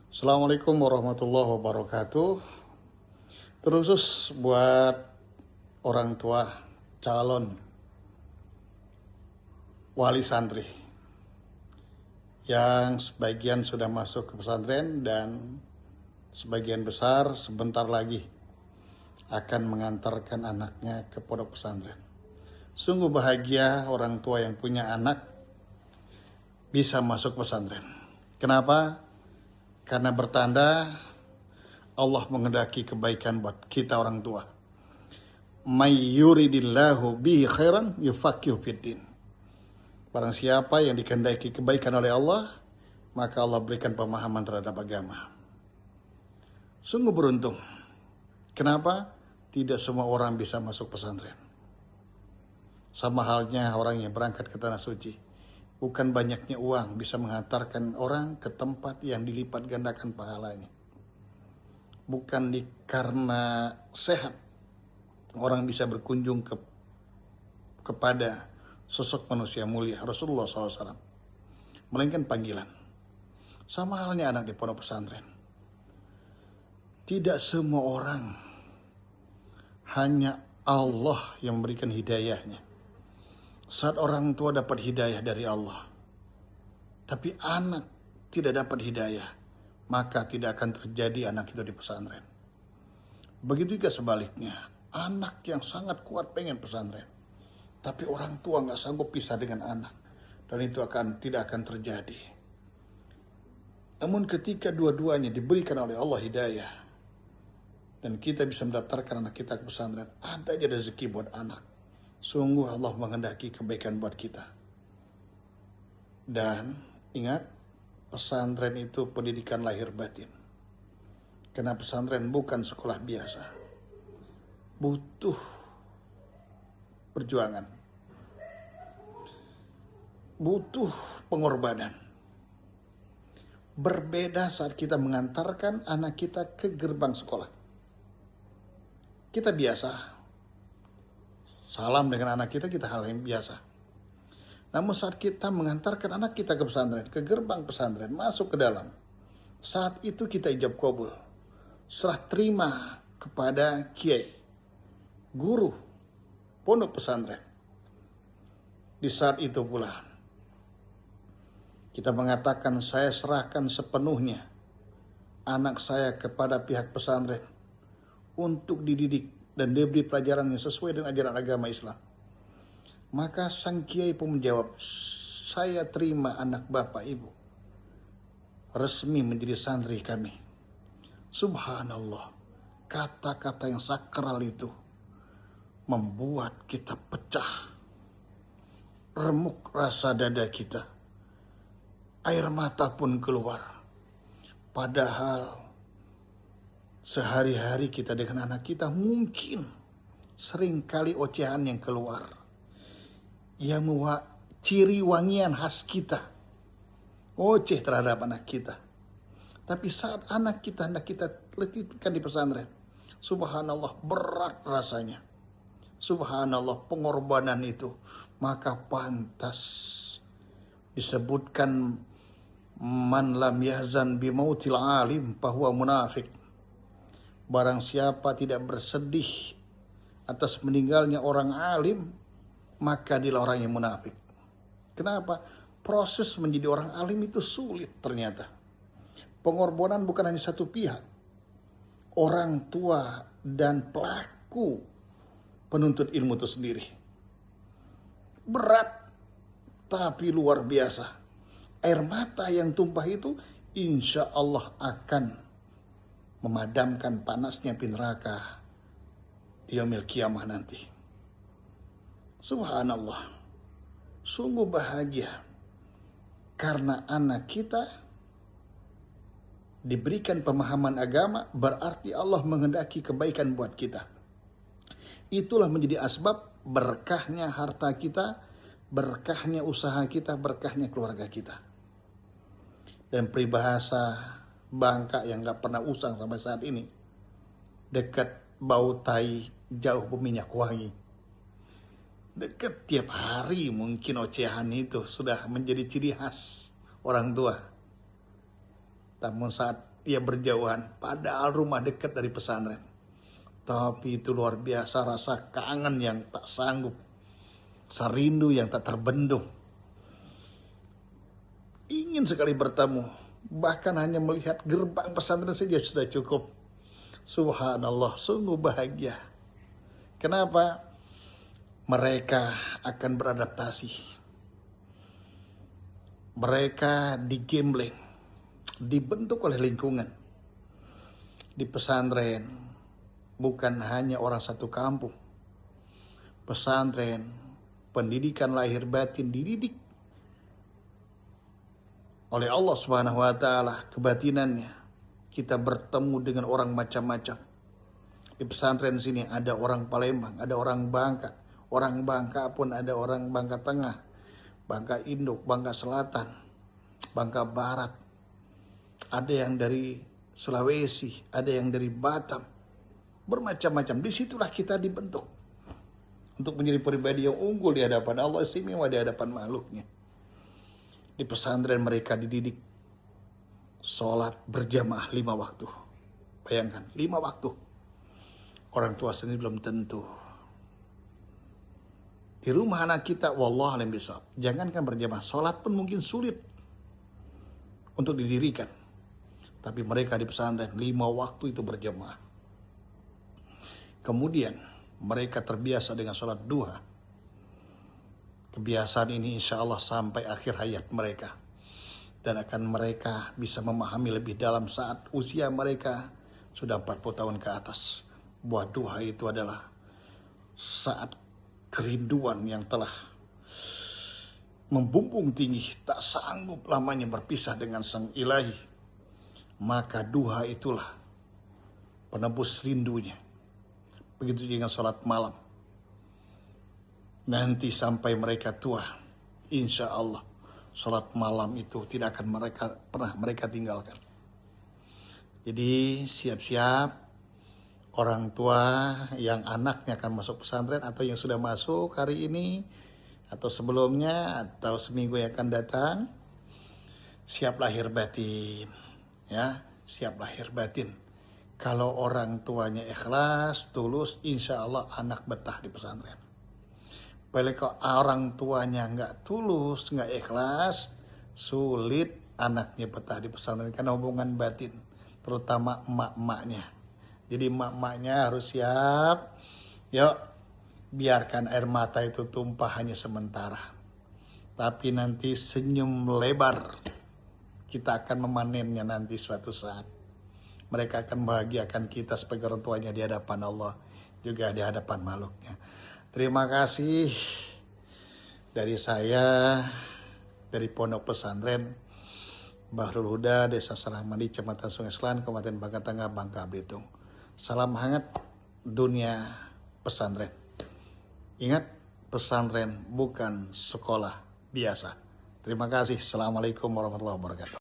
Assalamualaikum warahmatullahi wabarakatuh. Terusus buat orang tua calon wali santri yang sebagian sudah masuk ke pesantren dan sebagian besar sebentar lagi akan mengantarkan anaknya ke pondok pesantren. Sungguh bahagia orang tua yang punya anak bisa masuk pesantren. Kenapa? Karena bertanda Allah menghendaki kebaikan buat kita orang tua. May yuridillahu bihi khairan yufaqihu fiddin. Barang siapa yang dikehendaki kebaikan oleh Allah, maka Allah berikan pemahaman terhadap agama. Sungguh beruntung. Kenapa? Tidak semua orang bisa masuk pesantren. Sama halnya orang yang berangkat ke tanah suci. Bukan banyaknya uang bisa menghantarkan orang ke tempat yang dilipat gandakan pahalanya. Bukan karena sehat orang bisa berkunjung kepada sosok manusia mulia Rasulullah SAW. Melainkan panggilan. Sama halnya anak di pondok pesantren. Tidak semua orang, hanya Allah yang memberikan hidayahnya. Saat orang tua dapat hidayah dari Allah, tapi anak tidak dapat hidayah, maka tidak akan terjadi anak itu di pesantren. Begitu juga sebaliknya, anak yang sangat kuat pengen pesantren, tapi orang tua nggak sanggup pisah dengan anak, dan itu tidak akan terjadi. Namun ketika dua-duanya diberikan oleh Allah hidayah, dan kita bisa mendaftarkan anak kita ke pesantren, ada aja rezeki buat anak. Sungguh Allah menghendaki kebaikan buat kita. Dan ingat, pesantren itu pendidikan lahir batin. Karena pesantren bukan sekolah biasa. Butuh perjuangan. Butuh pengorbanan. Berbeda saat kita mengantarkan anak kita ke gerbang sekolah. Kita biasa salam dengan anak kita hal yang biasa. Namun saat kita mengantarkan anak kita ke pesantren, ke gerbang pesantren, masuk ke dalam, saat itu kita ijab qabul, serah terima kepada kiai, guru, pondok pesantren. Di saat itu pula, kita mengatakan saya serahkan sepenuhnya anak saya kepada pihak pesantren untuk dididik dan diberi pelajaran yang sesuai dengan ajaran agama Islam. Maka sang kiai pun menjawab, saya terima anak bapak ibu resmi menjadi santri kami. Subhanallah, kata-kata yang sakral itu membuat kita pecah, remuk rasa dada kita, air mata pun keluar. Padahal sehari-hari kita dengan anak kita mungkin sering kali ocehan yang keluar. Yang ciri wangian khas kita. Oceh terhadap anak kita. Tapi saat anak kita hendak kita letihkan di pesantren, subhanallah berat rasanya. Subhanallah pengorbanan itu. Maka pantas disebutkan man lam yahzan bimautil alim fahuwa munafik. Barang siapa tidak bersedih atas meninggalnya orang alim, maka dia orang yang munafik. Kenapa? Proses menjadi orang alim itu sulit ternyata. Pengorbanan bukan hanya satu pihak. Orang tua dan pelaku penuntut ilmu itu sendiri. Berat, tapi luar biasa. Air mata yang tumpah itu insya Allah akan memadamkan panasnya api neraka di yaumil kiamah nanti. Subhanallah, sungguh bahagia karena anak kita diberikan pemahaman agama, berarti Allah menghendaki kebaikan buat kita. Itulah menjadi asbab berkahnya harta kita, berkahnya usaha kita, berkahnya keluarga kita. Dan peribahasa Bangka yang gak pernah usang sampai saat ini, dekat bau tai jauh berminyak wangi. Dekat tiap hari mungkin ocehan itu sudah menjadi ciri khas orang tua. Namun saat dia berjauhan, padahal rumah dekat dari pesantren. Tapi itu luar biasa rasa kangen yang tak sanggup, rasa rindu yang tak terbendung. Ingin sekali bertemu, bahkan hanya melihat gerbang pesantren saja sudah cukup. Subhanallah, sungguh bahagia. Kenapa? Mereka akan beradaptasi. Mereka digembleng, dibentuk oleh lingkungan. Di pesantren bukan hanya orang satu kampung. Pesantren, pendidikan lahir batin dididik oleh Allah Subhanahu wa taala, kebatinannya. Kita bertemu dengan orang macam-macam. Di pesantren sini ada orang Palembang, ada orang Bangka. Orang Bangka pun ada orang Bangka Tengah, Bangka Induk, Bangka Selatan, Bangka Barat. Ada yang dari Sulawesi, ada yang dari Batam. Bermacam-macam. Disitulah kita dibentuk untuk menjadi pribadi yang unggul di hadapan Allah, istimewa di hadapan makhluknya. Di pesantren mereka dididik sholat berjamaah 5 waktu. Bayangkan, 5 waktu. Orang tua sendiri belum tentu. Di rumah anak kita, wallah alim bisawab, jangankan berjamaah, sholat pun mungkin sulit untuk didirikan. Tapi mereka di pesantren 5 waktu itu berjamaah. Kemudian mereka terbiasa dengan sholat duha. Kebiasaan ini insya Allah sampai akhir hayat mereka. Dan akan mereka bisa memahami lebih dalam saat usia mereka sudah 40 tahun ke atas. Bahwa duha itu adalah saat kerinduan yang telah membumbung tinggi, tak sanggup lamanya berpisah dengan Sang Ilahi. Maka duha itulah penebus rindunya. Begitu juga dengan sholat malam. Nanti sampai mereka tua, insya Allah sholat malam itu tidak akan pernah mereka tinggalkan. Jadi siap-siap orang tua yang anaknya akan masuk pesantren atau yang sudah masuk hari ini atau sebelumnya atau seminggu yang akan datang, siap lahir batin, ya, siap lahir batin. Kalau orang tuanya ikhlas, tulus, insya Allah anak betah di pesantren. Kalau orang tuanya nggak tulus, nggak ikhlas, sulit anaknya betah di pesantren karena hubungan batin, terutama emak-emaknya. Jadi emak-emaknya harus siap. Yuk, biarkan air mata itu tumpah hanya sementara. Tapi nanti senyum lebar, kita akan memanennya nanti suatu saat. Mereka akan membahagiakan kita sebagai orang tuanya di hadapan Allah, juga di hadapan makhluknya. Terima kasih dari saya, dari Pondok Pesantren Bahrul Huda, Desa Sarahmadi, Kecamatan Sungai Selan, Kabupaten Bangka Tengah, Bangka Belitung. Salam hangat dunia pesantren. Ingat, pesantren bukan sekolah biasa. Terima kasih. Assalamualaikum warahmatullahi wabarakatuh.